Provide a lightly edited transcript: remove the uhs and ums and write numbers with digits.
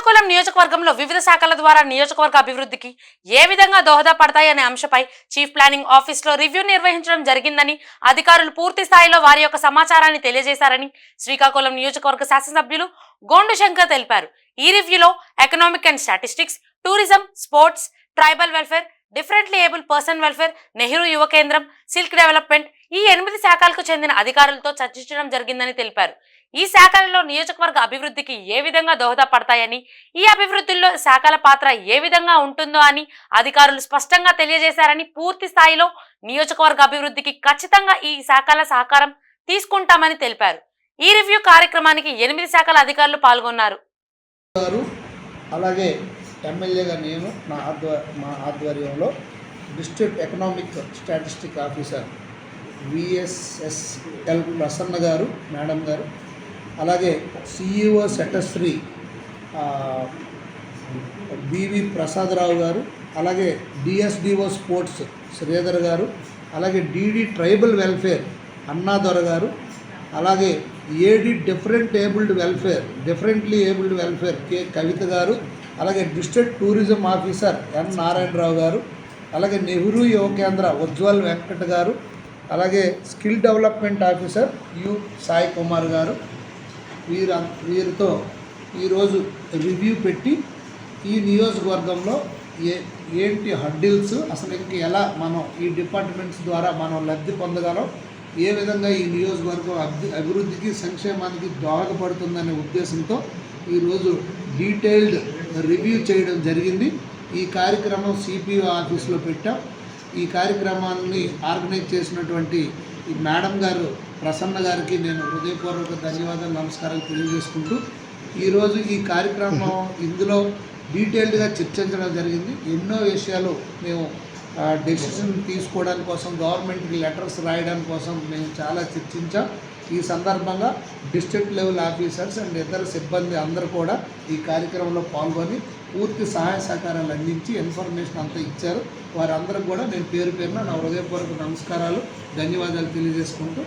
శ్రీకాకుళం నియోజకవర్గంలో వివిధ శాఖల ద్వారా నియోజకవర్గ అభివృద్ధికి ఏ విధంగా దోహదపడతాయనే అంశంపై చీఫ్ ప్లానింగ్ ఆఫీస్లో రివ్యూ నిర్వహించడం జరిగిందని అధికారులు పూర్తి స్థాయిలో వారి యొక్క సమాచారాన్ని తెలియజేశారని శ్రీకాకుళం నియోజకవర్గ శాసనసభ్యులు గోండు శంకర్ తెలిపారు. ఈ రివ్యూలో economic and statistics, tourism, sports, tribal welfare, differently able person welfare, Nehru యువ కేంద్రం, సిల్క్ డెవలప్మెంట్ ఈ 8 శాఖలకు చెందిన అధికారులతో చర్చించడం జరిగిందని తెలిపారు. ఈ శాఖలలో నియోజకవర్గ అభివృద్ధికి ఏ విధంగా దోహదపడతాయని, ఈ అభివృద్ధిలో శాఖల పాత్ర ఏ విధంగా ఉంటుందో అని అధికారులు స్పష్టంగా తెలియజేశారని, పూర్తి స్థాయిలో నియోజకవర్గ అభివృద్ధికి ఖచ్చితంగా ఈ శాఖల సహకారం తీసుకుంటామని తెలిపారు. ఈ రివ్యూ కార్యక్రమానికి 8 శాఖల అధికారులు పాల్గొన్నారు. అలాగే ఎమ్మెల్యేగా నేను మా ఆధ్వర్యంలో district economic statistic officer VSSL Prasanna గారు మేడం గారు, అలాగే సిఇఓ సెటశ్రీ బివి ప్రసాదరావు గారు, అలాగే డిఎస్డిఓ స్పోర్ట్స్ శ్రీధర్ గారు, అలాగే DD tribal welfare Annadora garu, అలాగే AD differently abled welfare K Kavitha garu, అలాగే district tourism officer N Narayanarao garu, అలాగే నెహ్రూ యువ కేంద్ర ఉజ్వల్ వెంకట్ గారు, అలాగే skill development officer U Sai Kumar garu, వీరితో ఈరోజు రివ్యూ పెట్టి ఈ నియోజకవర్గంలో ఏంటి హడ్డిల్స్, అసలు ఇంక ఎలా మనం ఈ డిపార్ట్మెంట్స్ ద్వారా మనం లబ్ధి పొందగలం, ఏ విధంగా ఈ నియోజకవర్గం అభివృద్ధికి సంక్షేమానికి దోహదపడుతుందనే ఉద్దేశంతో ఈరోజు డీటెయిల్డ్ రివ్యూ చేయడం జరిగింది. ఈ కార్యక్రమం సిపిఓ ఆఫీస్లో పెట్టాం. ఈ కార్యక్రమాన్ని ఆర్గనైజ్ చేసినటువంటి ఈ మేడం గారు ప్రసన్న గారికి నేను హృదయపూర్వక ధన్యవాదాలు, నమస్కారాలు తెలియజేసుకుంటూ ఈరోజు ఈ కార్యక్రమం ఇందులో డీటెయిల్డ్గా చర్చించడం జరిగింది. ఎన్నో విషయాలు మేము డెసిషన్ తీసుకోవడానికి కోసం, గవర్నమెంట్కి లెటర్స్ రాయడానికి కోసం మేము చాలా చర్చించాం. ఈ సందర్భంగా డిస్ట్రిక్ట్ లెవెల్ ఆఫీసర్స్ అండ్ ఇతర సిబ్బంది అందరూ కూడా ఈ కార్యక్రమంలో పాల్గొని పూర్తి సహాయ సహకారాలు అందించి ఇన్ఫర్మేషన్ అంతా ఇచ్చారు. వారందరూ కూడా నేను పేరు పేరున నా హృదయపూర్వక నమస్కారాలు, ధన్యవాదాలు తెలియజేసుకుంటూ